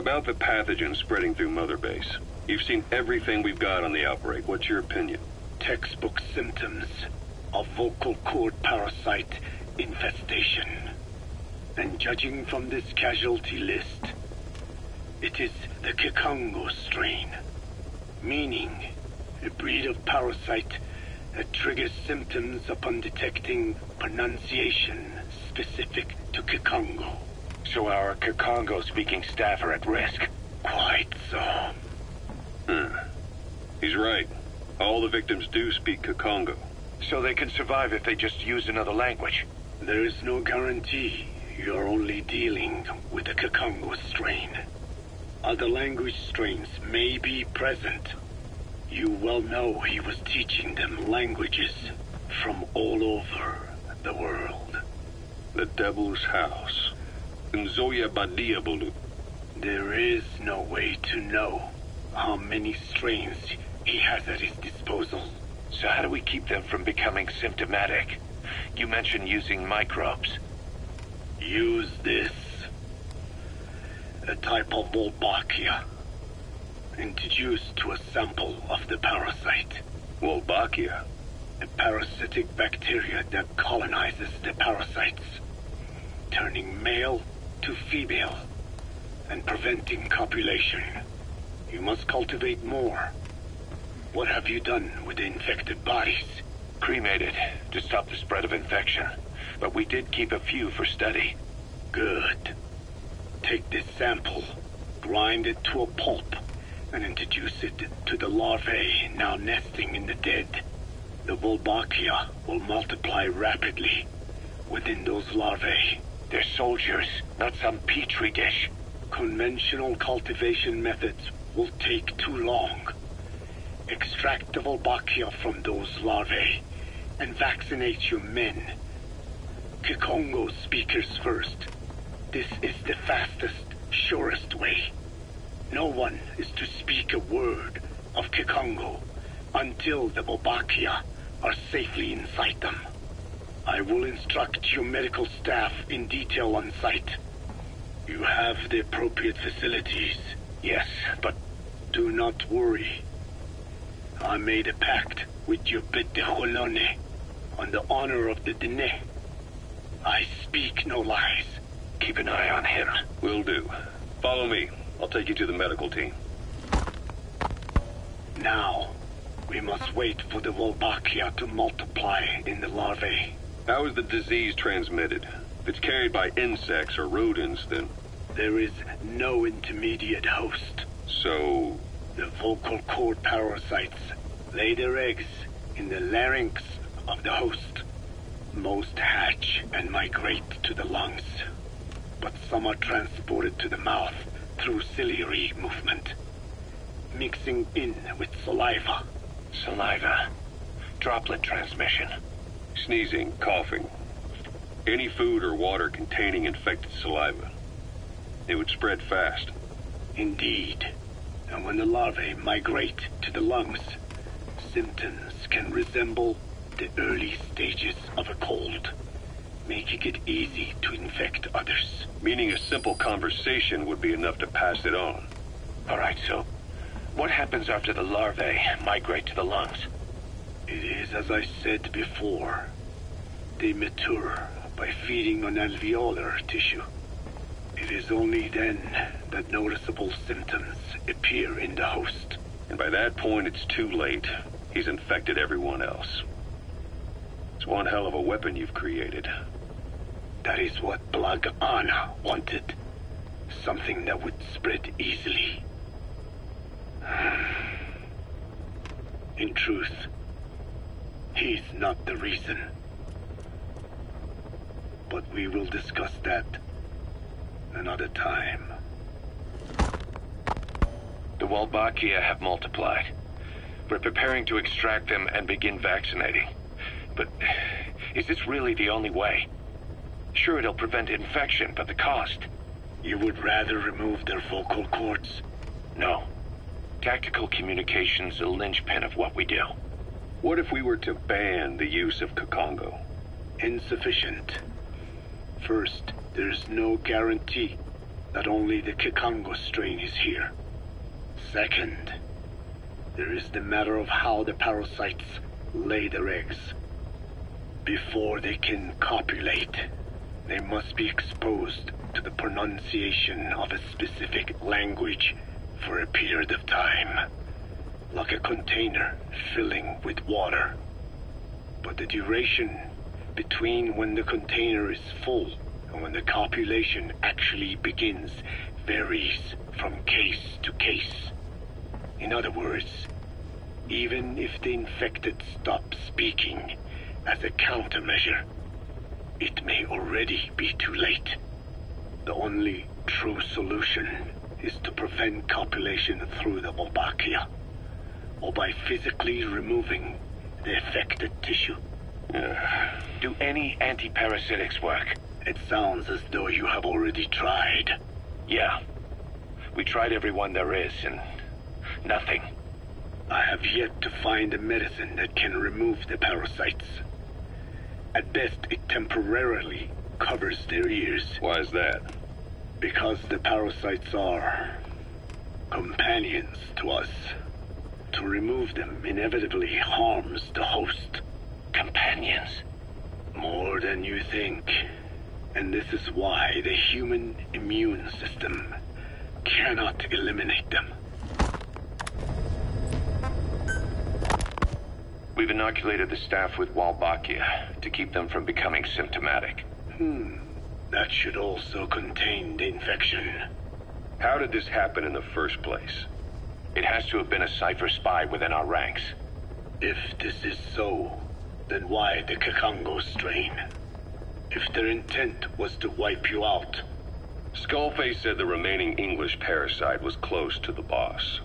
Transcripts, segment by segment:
About the pathogen spreading through Mother Base. You've seen everything we've got on the outbreak. What's your opinion? Textbook symptoms of vocal cord parasite infestation. And judging from this casualty list, it is the Kikongo strain, meaning a breed of parasite that triggers symptoms upon detecting pronunciation specific to Kikongo. So our Kikongo-speaking staff are at risk? Quite so. He's right. All the victims do speak Kikongo. So they can survive if they just use another language? There is no guarantee. You're only dealing with the Kikongo strain. Other language strains may be present. You well know he was teaching them languages from all over the world. The Devil's House. Nzoya Badia Bulu. There is no way to know how many strains he has at his disposal. So how do we keep them from becoming symptomatic? You mentioned using microbes. Use this. A type of Wolbachia. Introduced to a sample of the parasite. Wolbachia? A parasitic bacteria that colonizes the parasites, turning male to female and preventing copulation. You must cultivate more. What have you done with the infected bodies? Cremated to stop the spread of infection, but we did keep a few for study. Good. Take this sample, grind it to a pulp, and introduce it to the larvae now nesting in the dead. The Wolbachia will multiply rapidly within those larvae. They're soldiers, not some petri dish. Conventional cultivation methods will take too long. Extract the Wolbachia from those larvae and vaccinate your men. Kikongo speakers first. This is the fastest, surest way. No one is to speak a word of Kikongo until the Wolbachia are safely inside them. I will instruct your medical staff in detail on site. You have the appropriate facilities. Yes, but do not worry. I made a pact with your bit de Holone on the honor of the Dene. I speak no lies. Keep an eye on him. Will do. Follow me. I'll take you to the medical team. Now, we must wait for the Wolbachia to multiply in the larvae. How is the disease transmitted? If it's carried by insects or rodents, then... There is no intermediate host. So... The vocal cord parasites lay their eggs in the larynx of the host. Most hatch and migrate to the lungs, but some are transported to the mouth through ciliary movement, mixing in with saliva. Saliva. Droplet transmission. Sneezing, coughing. Any food or water containing infected saliva. It would spread fast. Indeed. And when the larvae migrate to the lungs, symptoms can resemble the early stages of a cold, making it easy to infect others. Meaning a simple conversation would be enough to pass it on. All right, so what happens after the larvae migrate to the lungs? It is as I said before. They mature by feeding on alveolar tissue. It is only then that noticeable symptoms appear in the host. And by that point, it's too late. He's infected everyone else. It's one hell of a weapon you've created. That is what Blag Anna wanted. Something that would spread easily. In truth, he's not the reason. But we will discuss that another time. The Wolbachia have multiplied. We're preparing to extract them and begin vaccinating. But is this really the only way? Sure, it'll prevent infection, but the cost? You would rather remove their vocal cords? No. Tactical communication's the linchpin of what we do. What if we were to ban the use of Kikongo? Insufficient. First, there's no guarantee that only the Kikongo strain is here. Second, there is the matter of how the parasites lay their eggs. Before they can copulate, they must be exposed to the pronunciation of a specific language for a period of time, like a container filling with water. But the duration between when the container is full and when the copulation actually begins varies from case to case. In other words, even if the infected stop speaking as a countermeasure, it may already be too late. The only true solution is to prevent copulation through the Wolbachia, or by physically removing the affected tissue. Do any anti-parasitics work? It sounds as though you have already tried. Yeah. We tried every one there is, and nothing. I have yet to find a medicine that can remove the parasites. At best, it temporarily covers their ears. Why is that? Because the parasites are companions to us. To remove them inevitably harms the host. Companions? More than you think. And this is why the human immune system cannot eliminate them. We've inoculated the staff with Wolbachia to keep them from becoming symptomatic. That should also contain the infection. How did this happen in the first place? It has to have been a Cypher spy within our ranks. If this is so, then why the Kikongo strain? If their intent was to wipe you out. Skullface said the remaining English parasite was close to the boss.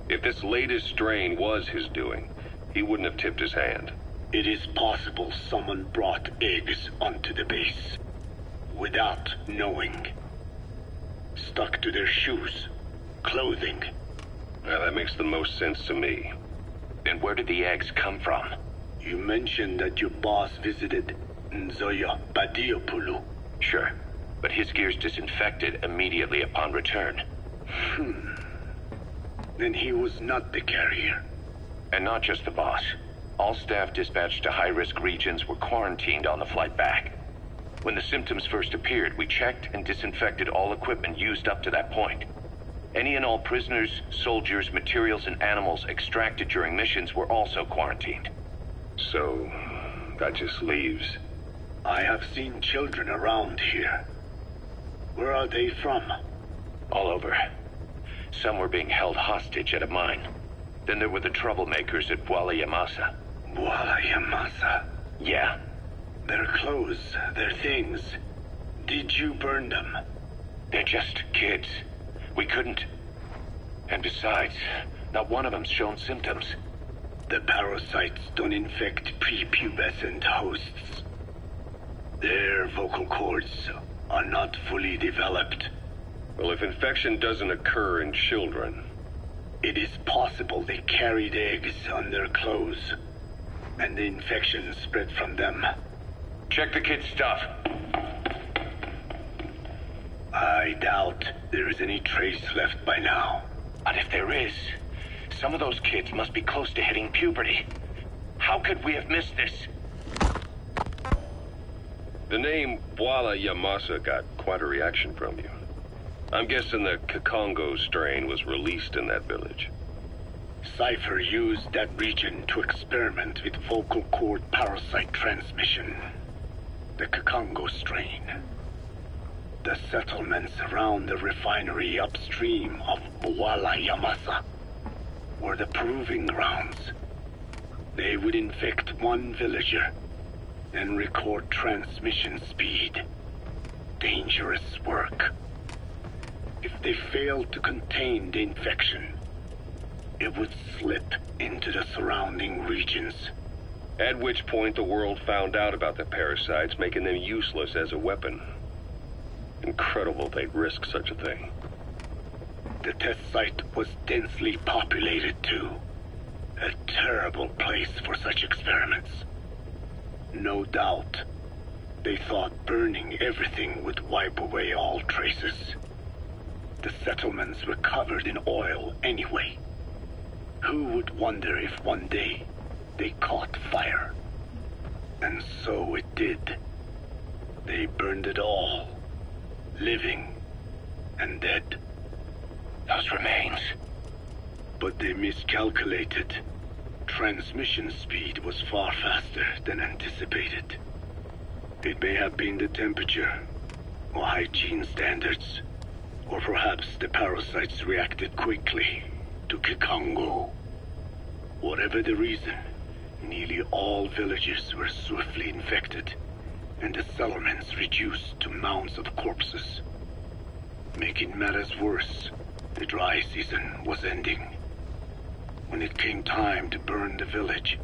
If this latest strain was his doing, he wouldn't have tipped his hand. It is possible someone brought eggs onto the base without knowing. Stuck to their shoes, clothing. Now, that makes the most sense to me. And where did the eggs come from? You mentioned that your boss visited Nzoya Badiopulu. Sure, but his gear's disinfected immediately upon return. Then he was not the carrier. And not just the boss. All staff dispatched to high-risk regions were quarantined on the flight back. When the symptoms first appeared, we checked and disinfected all equipment used up to that point. Any and all prisoners, soldiers, materials, and animals extracted during missions were also quarantined. So, that just leaves... I have seen children around here. Where are they from? All over. Some were being held hostage at a mine. Then there were the troublemakers at Wolbachia. Wolbachia? Yeah. Their clothes, their things. Did you burn them? They're just kids. We couldn't. And besides, not one of them's shown symptoms. The parasites don't infect prepubescent hosts. Their vocal cords are not fully developed. Well, if infection doesn't occur in children... It is possible they carried eggs on their clothes, and the infection spread from them. Check the kid's stuff. I doubt there is any trace left by now. And if there is, some of those kids must be close to hitting puberty. How could we have missed this? The name Wolbachia got quite a reaction from you. I'm guessing the Kikongo strain was released in that village. Cypher used that region to experiment with vocal cord parasite transmission. The Kikongo strain. The settlements around the refinery upstream of Wolbachia were the proving grounds. They would infect one villager and record transmission speed. Dangerous work. If they failed to contain the infection, it would slip into the surrounding regions. At which point the world found out about the parasites, making them useless as a weapon. Incredible they'd risk such a thing. The test site was densely populated too. A terrible place for such experiments. No doubt, they thought burning everything would wipe away all traces. The settlements were covered in oil anyway. Who would wonder if one day they caught fire? And so it did. They burned it all, living and dead. Those remains. But they miscalculated. Transmission speed was far faster than anticipated. It may have been the temperature, or hygiene standards, or perhaps the parasites reacted quickly to Kikongo. Whatever the reason, nearly all villages were swiftly infected, and the settlements reduced to mounds of corpses. Making matters worse, the dry season was ending. When it came time to burn the village,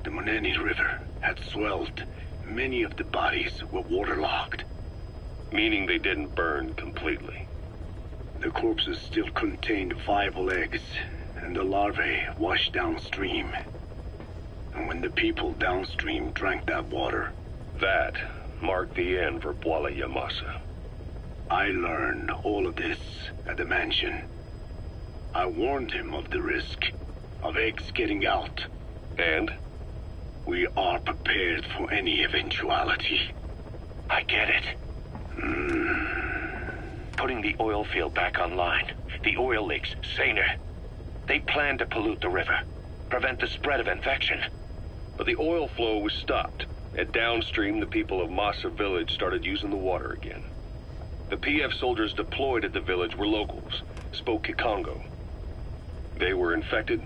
the Moneni River had swelled. Many of the bodies were waterlogged. Meaning they didn't burn completely. The corpses still contained viable eggs, and the larvae washed downstream. And when the people downstream drank that water, That marked the end for Bwala Yamasa. I learned all of this at the mansion. I warned him of the risk of eggs getting out. And? We are prepared for any eventuality. I get it. Putting the oil field back online. The oil leaks, saner. They plan to pollute the river, prevent the spread of infection. But the oil flow was stopped, and downstream the people of Masa village started using the water again. The PF soldiers deployed at the village were locals, spoke Kikongo. They were infected,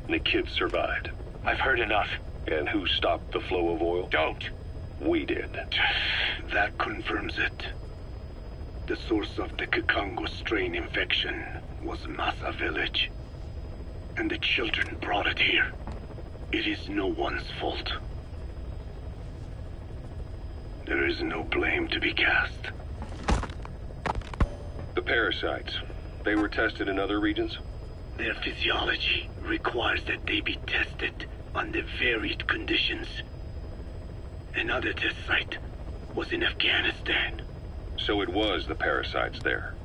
and the kids survived. I've heard enough. And who stopped the flow of oil? Don't. We did. That confirms it. The source of the Kikongo strain infection was Masa village. And the children brought it here. It is no one's fault. There is no blame to be cast. The parasites, they were tested in other regions? Their physiology requires that they be tested under varied conditions. Another test site was in Afghanistan. So it was the parasites there.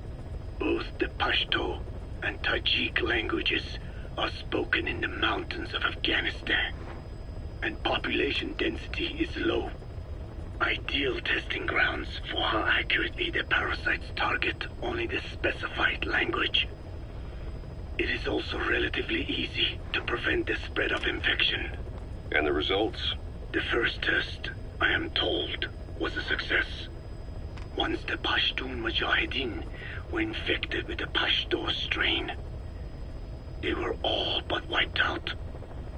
Both the Pashto and Tajik languages are spoken in the mountains of Afghanistan, and population density is low. Ideal testing grounds for how accurately the parasites target only the specified language. It is also relatively easy to prevent the spread of infection. And the results? The first test, I am told, was a success. Once the Pashtun Mujahideen were infected with the Pashto strain, they were all but wiped out.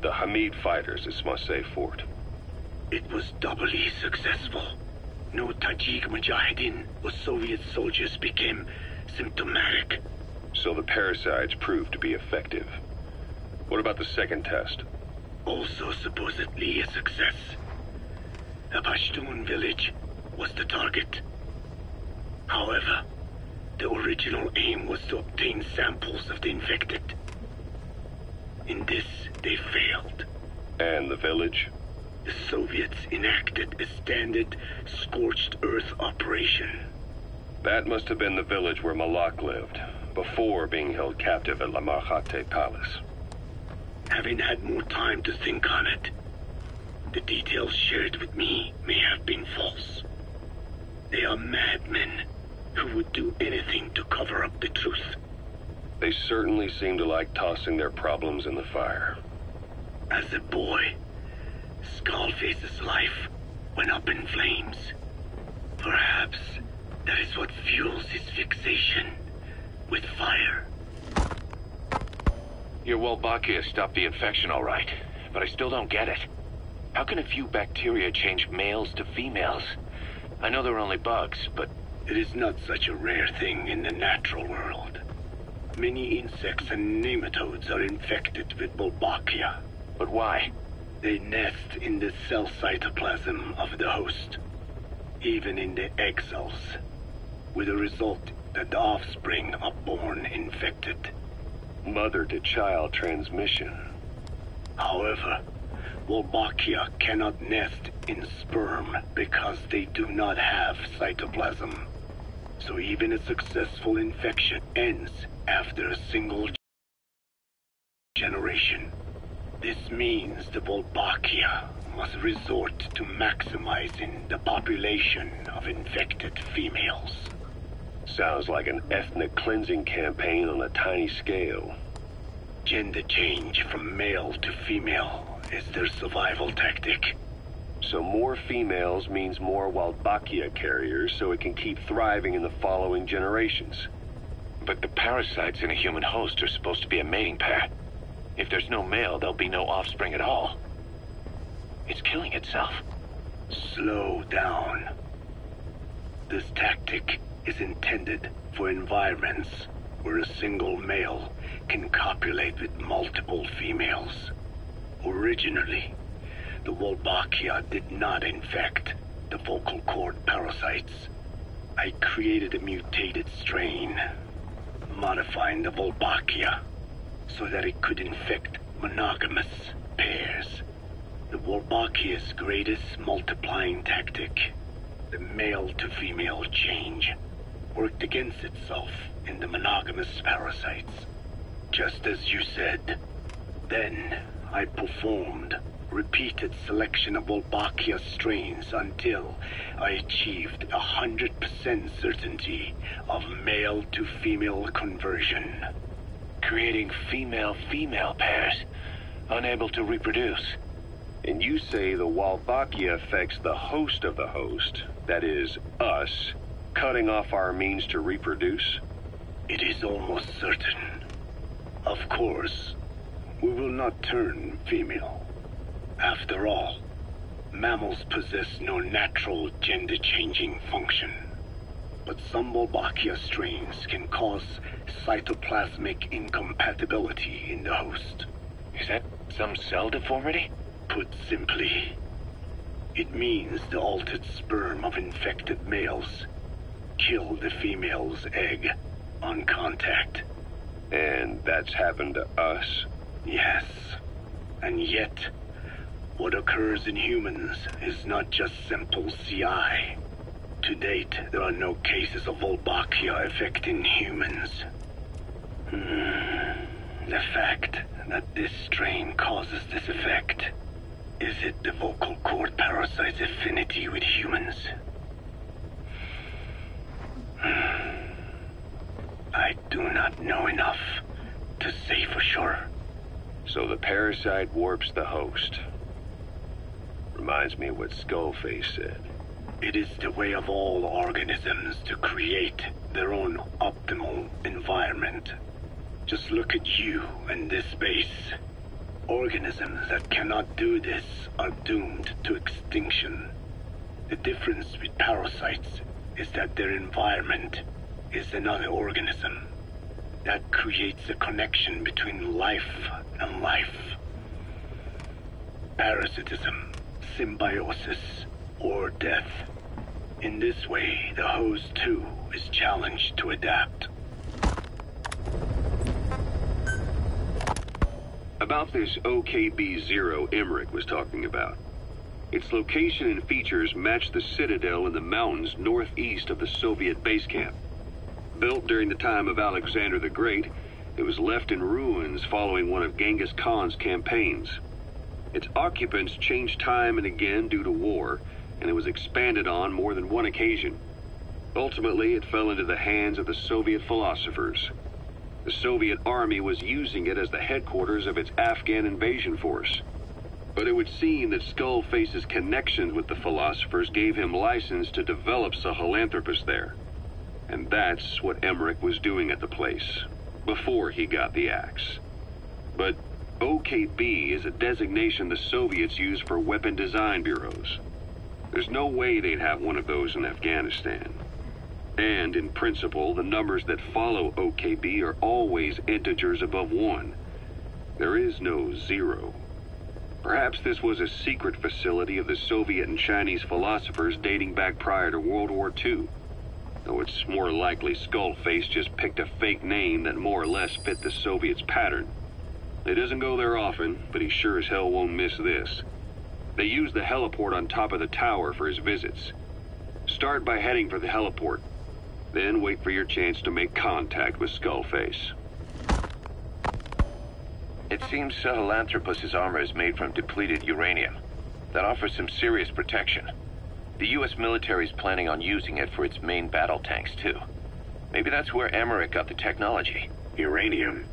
The Hamid fighters at Smasei Fort. It was doubly successful. No Tajik Mujahideen or Soviet soldiers became symptomatic. So the parasites proved to be effective. What about the second test? Also supposedly a success. A Pashtun village was the target. However, the original aim was to obtain samples of the infected. In this, they failed. And the village? The Soviets enacted a standard scorched earth operation. That must have been the village where Malak lived, before being held captive at La Marjate Palace. Having had more time to think on it, the details shared with me may have been false. They are madmen who would do anything to cover up the truth. They certainly seem to like tossing their problems in the fire. As a boy, Skullface's life went up in flames. Perhaps that is what fuels his fixation with fire. Your Wolbachia stopped the infection all right, but I still don't get it. How can a few bacteria change males to females? I know they're only bugs, but... It is not such a rare thing in the natural world. Many insects and nematodes are infected with Wolbachia. But why? They nest in the cell cytoplasm of the host, even in the egg cells, with the result that the offspring are born infected. Mother-to-child transmission. However, Wolbachia cannot nest in sperm because they do not have cytoplasm. So even a successful infection ends after a single generation. This means the Wolbachia must resort to maximizing the population of infected females. Sounds like an ethnic cleansing campaign on a tiny scale. Gender change from male to female is their survival tactic. So more females means more Wolbachia carriers, so it can keep thriving in the following generations. But the parasites in a human host are supposed to be a mating pair. If there's no male, there'll be no offspring at all. It's killing itself. Slow down. This tactic is intended for environments where a single male can copulate with multiple females. Originally, the Wolbachia did not infect the vocal cord parasites. I created a mutated strain, modifying the Wolbachia so that it could infect monogamous pairs. The Wolbachia's greatest multiplying tactic, the male-to-female change, worked against itself in the monogamous parasites. Just as you said. Then, I performed repeated selection of Wolbachia strains until I achieved 100% certainty of male-to-female conversion. Creating female-female pairs, unable to reproduce. And you say the Wolbachia affects the host of the host, that is, us, cutting off our means to reproduce? It is almost certain. Of course, we will not turn female. After all, mammals possess no natural gender-changing function. But some Wolbachia strains can cause cytoplasmic incompatibility in the host. Is that some cell deformity? Put simply, it means the altered sperm of infected males kill the female's egg on contact. And that's happened to us? Yes. And yet, what occurs in humans is not just simple CI. To date, there are no cases of Wolbachia affecting humans. The fact that this strain causes this effect, is it the vocal cord parasite's affinity with humans? I do not know enough to say for sure. So the parasite warps the host. Reminds me of what Skullface said. It is the way of all organisms to create their own optimal environment. Just look at you and this base. Organisms that cannot do this are doomed to extinction. The difference with parasites is that their environment is another organism. That creates a connection between life and life. Parasitism, symbiosis, or death. In this way, the host too is challenged to adapt. About this OKB Zero Emmerich was talking about. Its location and features match the citadel in the mountains northeast of the Soviet base camp. Built during the time of Alexander the Great, it was left in ruins following one of Genghis Khan's campaigns. Its occupants changed time and again due to war, and it was expanded on more than one occasion. Ultimately, it fell into the hands of the Soviet philosophers. The Soviet army was using it as the headquarters of its Afghan invasion force. But it would seem that Skullface's connections with the philosophers gave him license to develop Sahelanthropus there. And that's what Emmerich was doing at the place, before he got the axe. But OKB is a designation the Soviets use for weapon design bureaus. There's no way they'd have one of those in Afghanistan. And in principle, the numbers that follow OKB are always integers above 1. There is no 0. Perhaps this was a secret facility of the Soviet and Chinese philosophers dating back prior to World War II. Though it's more likely Skullface just picked a fake name that more or less fit the Soviets' pattern. He doesn't go there often, but he sure as hell won't miss this. They use the heliport on top of the tower for his visits. Start by heading for the heliport. Then wait for your chance to make contact with Skullface. It seems Sahelanthropus' armor is made from depleted uranium. That offers some serious protection. The U.S. military is planning on using it for its main battle tanks, too. Maybe that's where Emmerich got the technology. Uranium?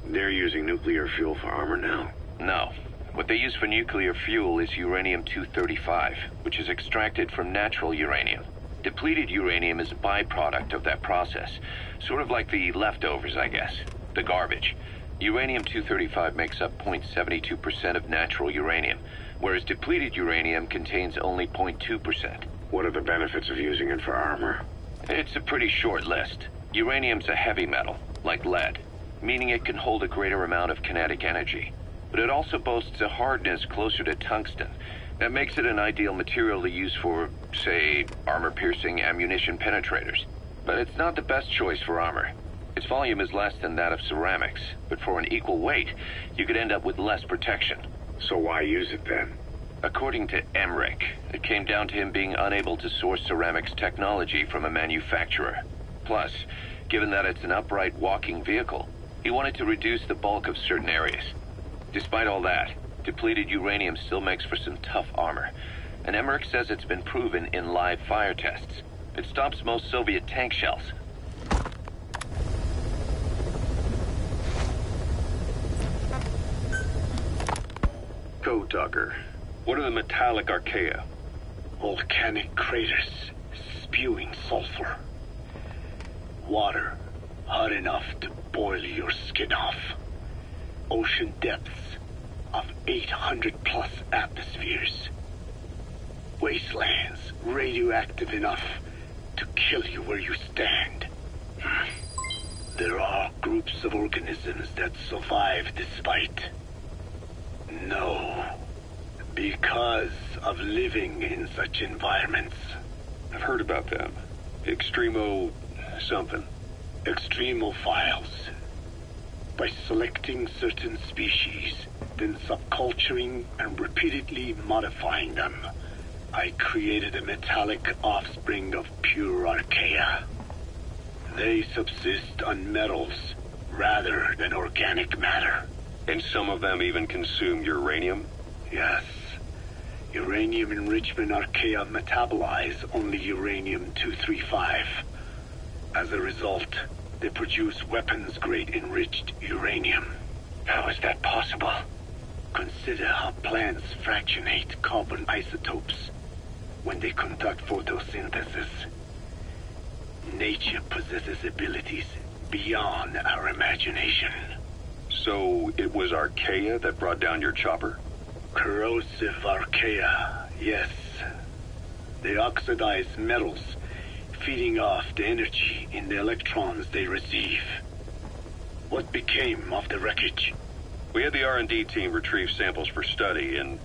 They're using nuclear fuel for armor now? No. What they use for nuclear fuel is uranium-235, which is extracted from natural uranium. Depleted uranium is a byproduct of that process. Sort of like the leftovers, I guess. The garbage. Uranium-235 makes up 0.72% of natural uranium, whereas depleted uranium contains only 0.2%. What are the benefits of using it for armor? It's a pretty short list. Uranium's a heavy metal, like lead, meaning it can hold a greater amount of kinetic energy. But it also boasts a hardness closer to tungsten. That makes it an ideal material to use for, say, armor-piercing ammunition penetrators. But it's not the best choice for armor. Its volume is less than that of ceramics, but for an equal weight, you could end up with less protection. So why use it then? According to Emmerich, it came down to him being unable to source ceramics technology from a manufacturer. Plus, given that it's an upright walking vehicle, he wanted to reduce the bulk of certain areas. Despite all that, depleted uranium still makes for some tough armor, and Emmerich says it's been proven in live fire tests. It stops most Soviet tank shells. Go, Tucker. What are the metallic Archaea? Volcanic craters spewing sulfur. Water hot enough to boil your skin off. Ocean depths of 800 plus atmospheres. Wastelands radioactive enough to kill you where you stand. There are groups of organisms that survive despite. No. Because of living in such environments. I've heard about them. Extremo... something. Extremophiles. By selecting certain species, then subculturing and repeatedly modifying them, I created a metallic offspring of pure Archaea. They subsist on metals rather than organic matter. And some of them even consume uranium? Yes. Uranium enrichment Archaea metabolize only uranium-235. As a result, they produce weapons-grade enriched uranium. How is that possible? Consider how plants fractionate carbon isotopes when they conduct photosynthesis. Nature possesses abilities beyond our imagination. So it was Archaea that brought down your chopper? Corrosive Archaea, yes. They oxidize metals, feeding off the energy in the electrons they receive. What became of the wreckage? We had the R&D team retrieve samples for study in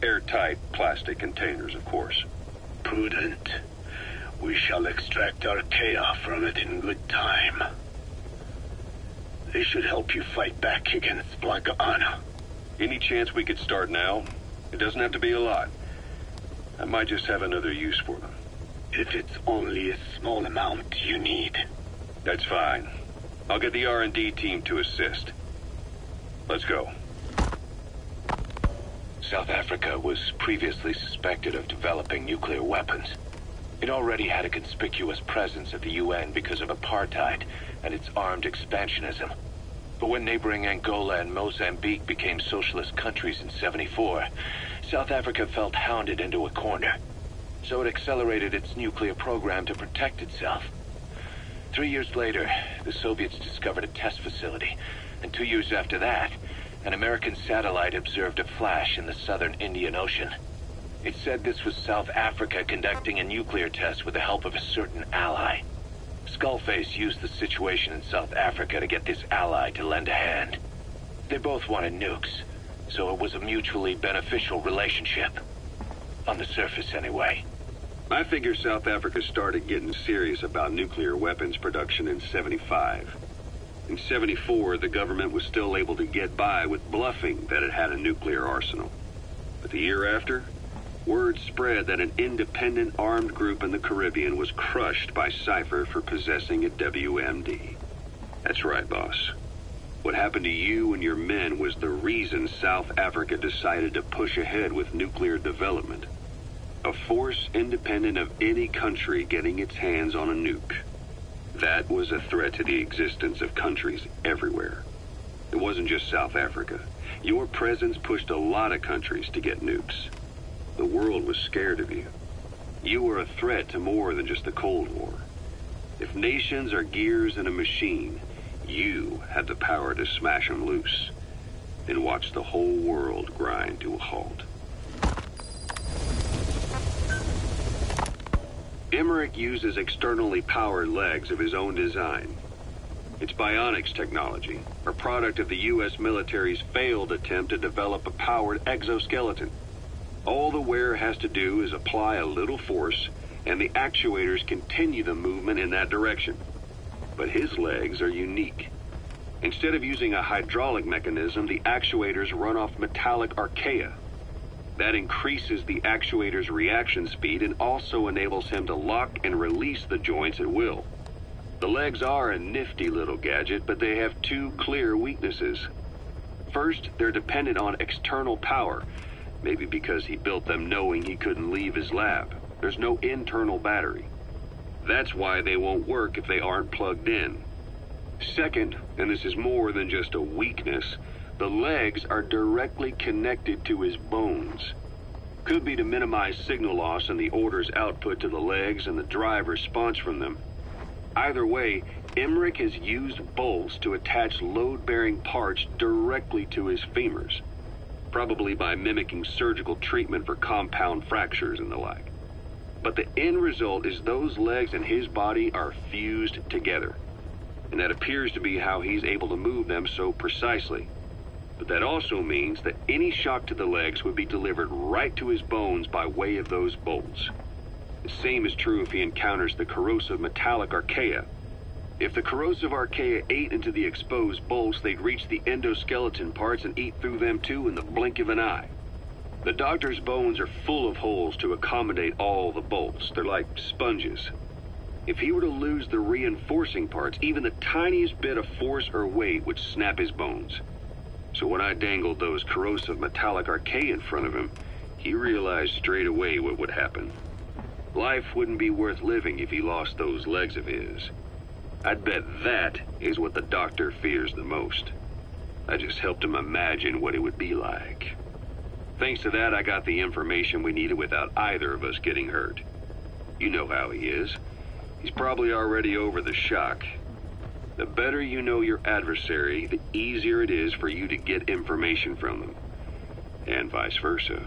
airtight plastic containers, of course. Prudent. We shall extract Archaea from it in good time. They should help you fight back against Blagana. Any chance we could start now? It doesn't have to be a lot. I might just have another use for them. If it's only a small amount you need. That's fine. I'll get the R&D team to assist. Let's go. South Africa was previously suspected of developing nuclear weapons. It already had a conspicuous presence at the UN because of apartheid and its armed expansionism. But when neighboring Angola and Mozambique became socialist countries in '74, South Africa felt hounded into a corner. So it accelerated its nuclear program to protect itself. 3 years later, the Soviets discovered a test facility, and 2 years after that, an American satellite observed a flash in the southern Indian Ocean. It said this was South Africa conducting a nuclear test with the help of a certain ally. Skullface used the situation in South Africa to get this ally to lend a hand. They both wanted nukes, so it was a mutually beneficial relationship. On the surface, anyway. I figure South Africa started getting serious about nuclear weapons production in '75. In '74, the government was still able to get by with bluffing that it had a nuclear arsenal. But the year after, Word spread that an independent armed group in the Caribbean was crushed by Cypher for possessing a WMD. That's right, boss. What happened to you and your men was the reason South Africa decided to push ahead with nuclear development. A force independent of any country getting its hands on a nuke. That was a threat to the existence of countries everywhere. It wasn't just South Africa. Your presence pushed a lot of countries to get nukes. The world was scared of you. You were a threat to more than just the Cold War. If nations are gears in a machine, you had the power to smash them loose and watch the whole world grind to a halt. Emmerich uses externally powered legs of his own design. It's bionics technology, a product of the U.S. military's failed attempt to develop a powered exoskeleton. All the wearer has to do is apply a little force, and the actuators continue the movement in that direction. But his legs are unique. Instead of using a hydraulic mechanism, the actuators run off metallic Archaea. That increases the actuator's reaction speed and also enables him to lock and release the joints at will. The legs are a nifty little gadget, but they have two clear weaknesses. First, they're dependent on external power, maybe because he built them knowing he couldn't leave his lab. There's no internal battery. That's why they won't work if they aren't plugged in. Second, and this is more than just a weakness, the legs are directly connected to his bones. Could be to minimize signal loss and the orders output to the legs and the drive response from them. Either way, Emmerich has used bolts to attach load-bearing parts directly to his femurs, probably by mimicking surgical treatment for compound fractures and the like. But the end result is those legs and his body are fused together, and that appears to be how he's able to move them so precisely. But that also means that any shock to the legs would be delivered right to his bones by way of those bolts. The same is true if he encounters the corrosive metallic Archaea. If the corrosive Archaea ate into the exposed bolts, they'd reach the endoskeleton parts and eat through them too in the blink of an eye. The doctor's bones are full of holes to accommodate all the bolts. They're like sponges. If he were to lose the reinforcing parts, even the tiniest bit of force or weight would snap his bones. So when I dangled those corrosive metallic Archaea in front of him, he realized straight away what would happen. Life wouldn't be worth living if he lost those legs of his. I'd bet that is what the doctor fears the most. I just helped him imagine what it would be like. Thanks to that, I got the information we needed without either of us getting hurt. You know how he is. He's probably already over the shock. The better you know your adversary, the easier it is for you to get information from them. And vice versa.